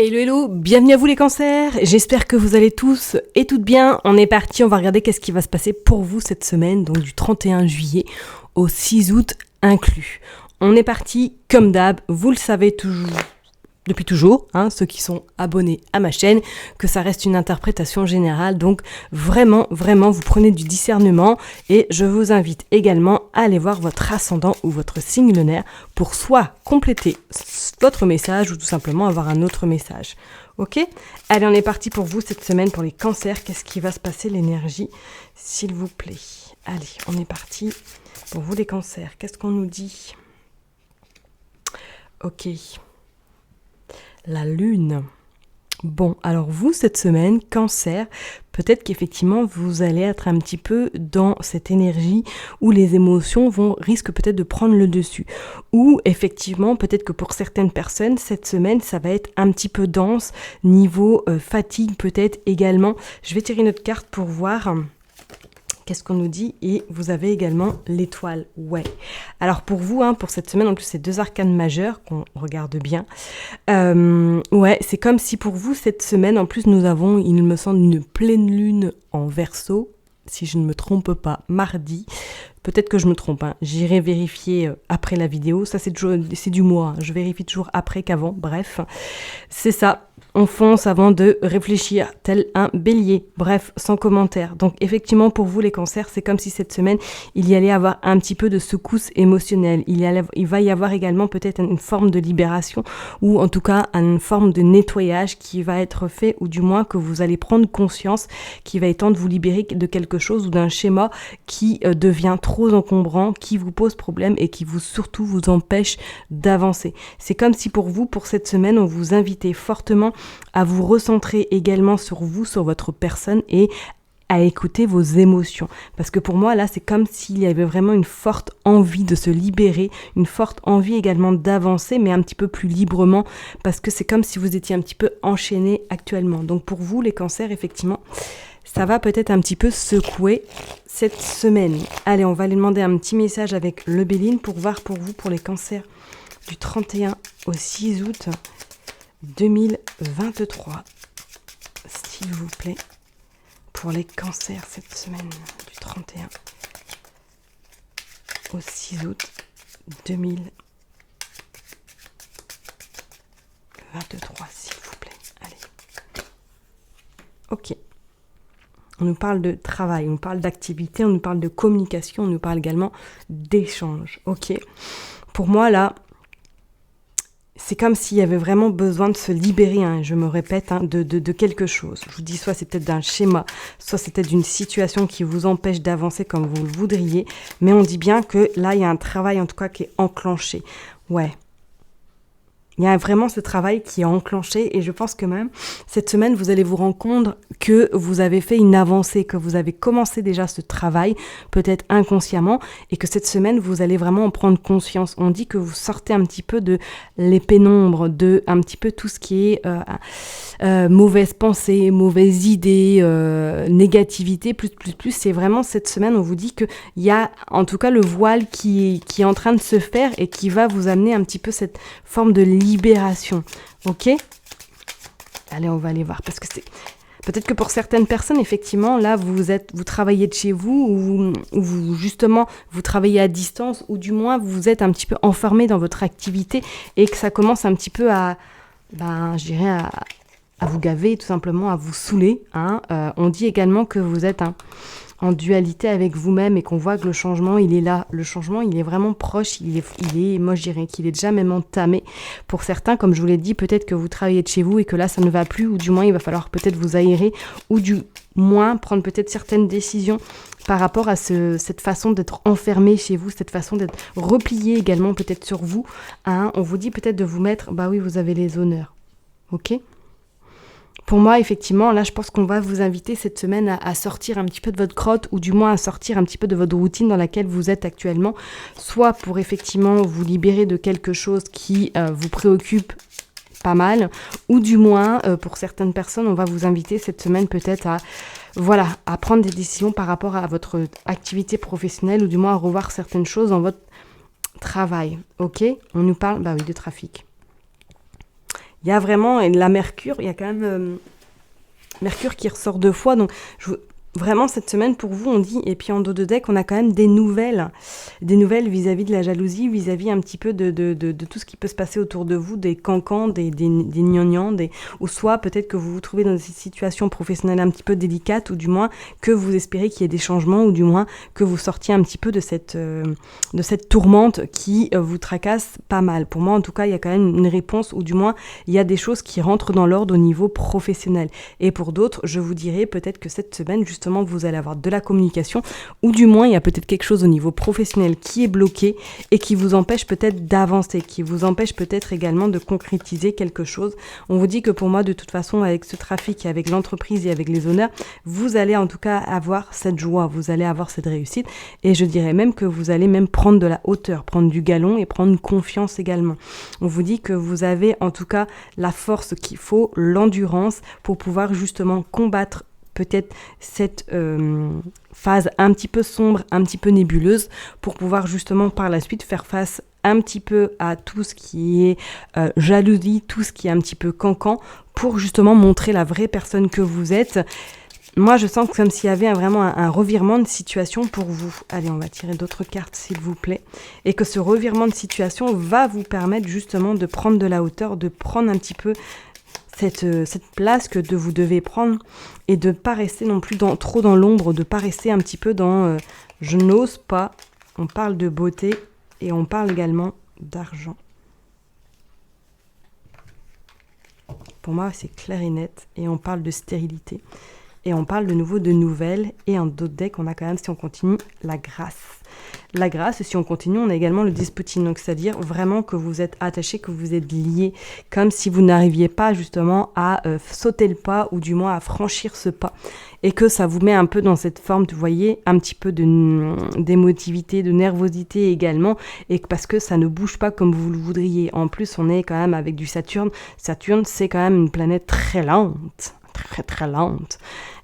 Hello hello, bienvenue à vous les cancers, j'espère que vous allez tous et toutes bien. On est parti, on va regarder qu'est-ce qui va se passer pour vous cette semaine, donc du 31 juillet au 6 août inclus. On est parti comme d'hab, vous le savez depuis toujours, ceux qui sont abonnés à ma chaîne, que ça reste une interprétation générale, donc vraiment, vous prenez du discernement et je vous invite également à aller voir votre ascendant ou votre signe lunaire pour soit compléter votre message ou tout simplement avoir un autre message. Ok ? Allez, on est parti pour vous cette semaine pour les cancers. Qu'est-ce qui va se passer, l'énergie, s'il vous plaît ? Allez, on est parti pour vous les cancers. Qu'est-ce qu'on nous dit ? Ok. La lune. Bon, alors vous, cette semaine, cancer, peut-être qu'effectivement, vous allez être un petit peu dans cette énergie où les émotions risquent peut-être de prendre le dessus. Ou effectivement, peut-être que pour certaines personnes, cette semaine, ça va être un petit peu dense, niveau fatigue peut-être également. Je vais tirer une autre carte pour voir... Qu'est-ce qu'on nous dit ? Et vous avez également l'étoile. Ouais. Alors pour vous, pour cette semaine, en plus c'est 2 arcanes majeures qu'on regarde bien. Ouais, c'est comme si pour vous, cette semaine, en plus nous avons, il me semble, une pleine lune en Verseau, si je ne me trompe pas, mardi. Peut-être que je me trompe, j'irai vérifier après la vidéo. Ça c'est du mois, je vérifie toujours après qu'avant. Bref, c'est ça. On fonce avant de réfléchir, tel un bélier. Bref, sans commentaire. Donc effectivement, pour vous les cancers, c'est comme si cette semaine, il y allait avoir un petit peu de secousse émotionnelle. Il va y avoir également peut-être une forme de libération ou en tout cas une forme de nettoyage qui va être fait ou du moins que vous allez prendre conscience qui va être temps de vous libérer de quelque chose ou d'un schéma qui devient trop encombrant, qui vous pose problème et qui surtout vous empêche d'avancer. C'est comme si pour vous, pour cette semaine, on vous invitait fortement à vous recentrer également sur vous, sur votre personne et à écouter vos émotions. Parce que pour moi, là, c'est comme s'il y avait vraiment une forte envie de se libérer, une forte envie également d'avancer, mais un petit peu plus librement, parce que c'est comme si vous étiez un petit peu enchaîné actuellement. Donc pour vous, les cancers, effectivement, ça va peut-être un petit peu secouer cette semaine. Allez, on va aller demander un petit message avec le Béline pour voir pour vous, pour les cancers du 31 au 6 août 2023, s'il vous plaît, pour les cancers cette semaine du 31 au 6 août 2023, s'il vous plaît. Allez. Ok. On nous parle de travail, on nous parle d'activité, on nous parle de communication, on nous parle également d'échange. Ok. Pour moi, là, c'est comme s'il y avait vraiment besoin de se libérer, je me répète, de quelque chose. Je vous dis, soit c'est peut-être d'un schéma, soit c'est peut-être d'une situation qui vous empêche d'avancer comme vous le voudriez. Mais on dit bien que là, il y a un travail en tout cas qui est enclenché. Ouais. Il y a vraiment ce travail qui est enclenché et je pense que même cette semaine, vous allez vous rendre compte que vous avez fait une avancée, que vous avez commencé déjà ce travail, peut-être inconsciemment, et que cette semaine, vous allez vraiment en prendre conscience. On dit que vous sortez un petit peu de les pénombres, de un petit peu tout ce qui est mauvaise pensée, mauvaise idée, négativité, plus. C'est vraiment cette semaine, on vous dit qu'il y a en tout cas le voile qui est en train de se faire et qui va vous amener un petit peu cette forme de libération, ok ? Allez, on va aller voir, parce que c'est... Peut-être que pour certaines personnes, effectivement, là, vous travaillez de chez vous, ou vous, justement, vous travaillez à distance, ou du moins, vous êtes un petit peu enfermé dans votre activité, et que ça commence un petit peu à vous gaver, tout simplement, à vous saouler. On dit également que vous êtes en dualité avec vous-même et qu'on voit que le changement, il est là. Le changement, il est vraiment proche, moi je dirais qu'il est déjà même entamé. Pour certains, comme je vous l'ai dit, peut-être que vous travaillez de chez vous et que là, ça ne va plus, ou du moins, il va falloir peut-être vous aérer, ou du moins prendre peut-être certaines décisions par rapport à cette façon d'être enfermé chez vous, cette façon d'être replié également peut-être sur vous. On vous dit peut-être de vous mettre, oui, vous avez les honneurs. Ok ? Pour moi, effectivement, là, je pense qu'on va vous inviter cette semaine à sortir un petit peu de votre grotte ou du moins à sortir un petit peu de votre routine dans laquelle vous êtes actuellement, soit pour effectivement vous libérer de quelque chose qui vous préoccupe pas mal, ou du moins, pour certaines personnes, on va vous inviter cette semaine peut-être à prendre des décisions par rapport à votre activité professionnelle ou du moins à revoir certaines choses dans votre travail. Ok ? On nous parle, de trafic. Il y a vraiment et la Mercure, il y a quand même Mercure qui ressort 2 fois, donc vraiment cette semaine pour vous on dit, et puis en dos de deck on a quand même des nouvelles vis-à-vis de la jalousie, vis-à-vis un petit peu de tout ce qui peut se passer autour de vous, des cancans, des gnangnans, ou soit peut-être que vous vous trouvez dans des situations professionnelles un petit peu délicates, ou du moins que vous espérez qu'il y ait des changements, ou du moins que vous sortiez un petit peu de cette tourmente qui vous tracasse pas mal. Pour moi en tout cas il y a quand même une réponse, ou du moins il y a des choses qui rentrent dans l'ordre au niveau professionnel. Et pour d'autres, je vous dirais peut-être que cette semaine, justement, vous allez avoir de la communication, ou du moins, il y a peut-être quelque chose au niveau professionnel qui est bloqué et qui vous empêche peut-être d'avancer, qui vous empêche peut-être également de concrétiser quelque chose. On vous dit que pour moi, de toute façon, avec ce trafic, avec l'entreprise et avec les honneurs, vous allez en tout cas avoir cette joie, vous allez avoir cette réussite, et je dirais même que vous allez même prendre de la hauteur, prendre du galon et prendre confiance également. On vous dit que vous avez en tout cas la force qu'il faut, l'endurance pour pouvoir justement combattre peut-être cette phase un petit peu sombre, un petit peu nébuleuse, pour pouvoir justement par la suite faire face un petit peu à tout ce qui est jalousie, tout ce qui est un petit peu cancan, pour justement montrer la vraie personne que vous êtes. Moi, je sens que comme s'il y avait vraiment un revirement de situation pour vous. Allez, on va tirer d'autres cartes, s'il vous plaît. Et que ce revirement de situation va vous permettre justement de prendre de la hauteur, de prendre un petit peu cette place que vous devez prendre, et de ne pas rester non plus trop dans l'ombre, de ne pas rester un petit peu dans je n'ose pas. On parle de beauté et on parle également d'argent. Pour moi, c'est clair et net, et on parle de stérilité. Et on parle de nouveau de nouvelles, et en d'autres decks, on a quand même, si on continue, la grâce. La grâce, et si on continue, on a également le despotisme, donc c'est-à-dire vraiment que vous êtes attaché, que vous êtes lié, comme si vous n'arriviez pas justement à sauter le pas, ou du moins à franchir ce pas, et que ça vous met un peu dans cette forme, vous voyez, un petit peu d'émotivité, de nervosité également, et parce que ça ne bouge pas comme vous le voudriez. En plus, on est quand même avec du Saturne. Saturne, c'est quand même une planète très lente, très très lente,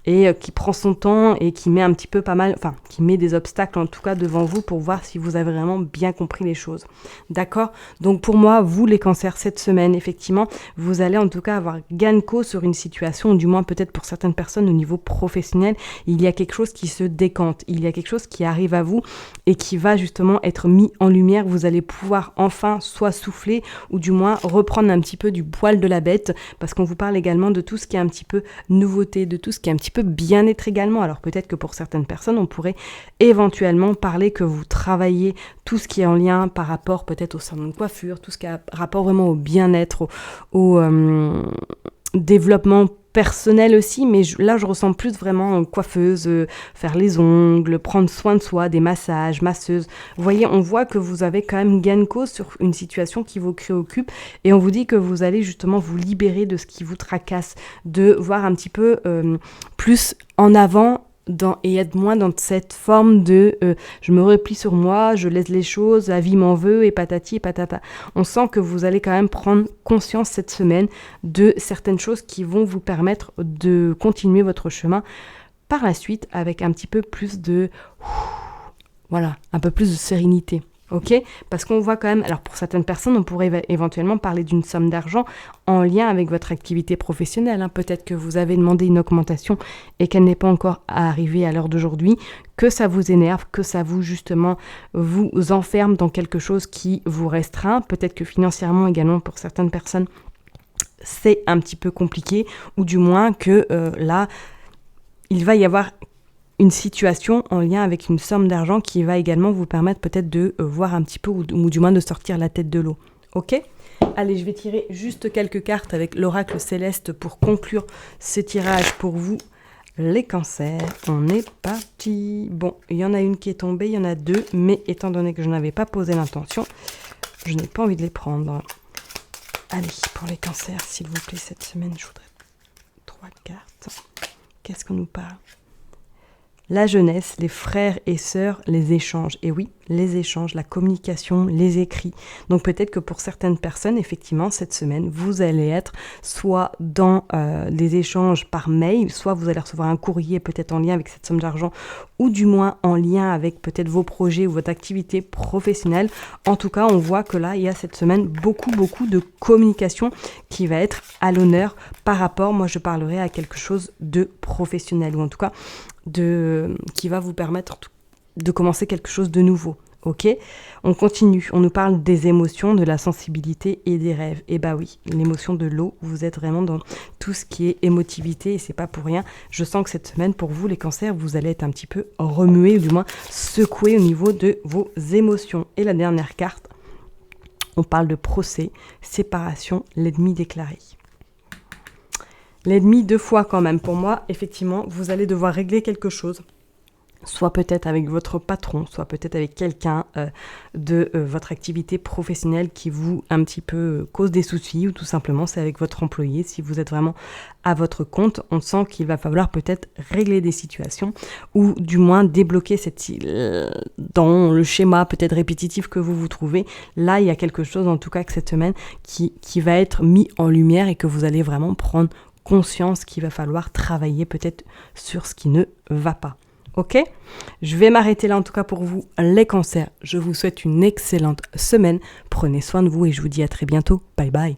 et qui prend son temps et qui met un petit peu pas mal, enfin qui met des obstacles en tout cas devant vous pour voir si vous avez vraiment bien compris les choses. D'accord ? Donc pour moi, vous les cancers, cette semaine, effectivement, vous allez en tout cas avoir gain de cause sur une situation, ou du moins peut-être pour certaines personnes au niveau professionnel, il y a quelque chose qui se décante, il y a quelque chose qui arrive à vous et qui va justement être mis en lumière. Vous allez pouvoir enfin soit souffler, ou du moins reprendre un petit peu du poil de la bête, parce qu'on vous parle également de tout ce qui est un petit peu nouveauté, de tout ce qui est un petit peu bien-être également. Alors peut-être que pour certaines personnes, on pourrait éventuellement parler que vous travaillez tout ce qui est en lien par rapport peut-être au salon de coiffure, tout ce qui a rapport vraiment au bien-être, au développement personnel aussi, mais là je ressens plus vraiment coiffeuse, faire les ongles, prendre soin de soi, des massages, masseuses. Vous voyez, on voit que vous avez quand même gain de cause sur une situation qui vous préoccupe, et on vous dit que vous allez justement vous libérer de ce qui vous tracasse, de voir un petit peu plus en avant, et être moins dans cette forme de je me replie sur moi, je laisse les choses, la vie m'en veut, et patati et patata. On sent que vous allez quand même prendre conscience cette semaine de certaines choses qui vont vous permettre de continuer votre chemin par la suite avec un petit peu plus de voilà, un peu plus de sérénité. Ok, parce qu'on voit quand même, alors pour certaines personnes, on pourrait éventuellement parler d'une somme d'argent en lien avec votre activité professionnelle. Hein. Peut-être que vous avez demandé une augmentation et qu'elle n'est pas encore arrivée à l'heure d'aujourd'hui, que ça vous énerve, que ça vous justement vous enferme dans quelque chose qui vous restreint. Peut-être que financièrement également pour certaines personnes, c'est un petit peu compliqué, ou du moins que là, il va y avoir une situation en lien avec une somme d'argent qui va également vous permettre peut-être de voir un petit peu, ou du moins de sortir la tête de l'eau. Ok ? Allez, je vais tirer juste quelques cartes avec l'oracle céleste pour conclure ce tirage pour vous, les cancers. On est parti. Bon, il y en a une qui est tombée, il y en a deux, mais étant donné que je n'avais pas posé l'intention, je n'ai pas envie de les prendre. Allez, pour les cancers, s'il vous plaît, cette semaine, je voudrais 3 cartes. Qu'est-ce qu'on nous parle ? la jeunesse, les frères et sœurs, les échanges. Et oui, les échanges, la communication, les écrits. Donc peut-être que pour certaines personnes, effectivement, cette semaine, vous allez être soit dans des échanges par mail, soit vous allez recevoir un courrier peut-être en lien avec cette somme d'argent, ou du moins en lien avec peut-être vos projets ou votre activité professionnelle. En tout cas, on voit que là, il y a cette semaine beaucoup de communication qui va être à l'honneur par rapport, moi je parlerai à quelque chose de professionnel, ou en tout cas qui va vous permettre de commencer quelque chose de nouveau. Ok, on continue, on nous parle des émotions, de la sensibilité et des rêves. Et bah oui, l'émotion de l'eau, vous êtes vraiment dans tout ce qui est émotivité et c'est pas pour rien. Je sens que cette semaine, pour vous les cancers, vous allez être un petit peu remués ou du moins secoués au niveau de vos émotions. Et la dernière carte, on parle de procès, séparation, l'ennemi déclaré. L'ennemi 2 fois quand même. Pour moi, effectivement, vous allez devoir régler quelque chose. Soit peut-être avec votre patron, soit peut-être avec quelqu'un de votre activité professionnelle qui vous un petit peu cause des soucis, ou tout simplement c'est avec votre employé. Si vous êtes vraiment à votre compte, on sent qu'il va falloir peut-être régler des situations ou du moins débloquer dans le schéma peut-être répétitif que vous vous trouvez. Là, il y a quelque chose en tout cas que cette semaine qui va être mis en lumière et que vous allez vraiment prendre conscience qu'il va falloir travailler peut-être sur ce qui ne va pas. Ok ? Je vais m'arrêter là en tout cas pour vous les cancers. Je vous souhaite une excellente semaine. Prenez soin de vous et je vous dis à très bientôt. Bye bye.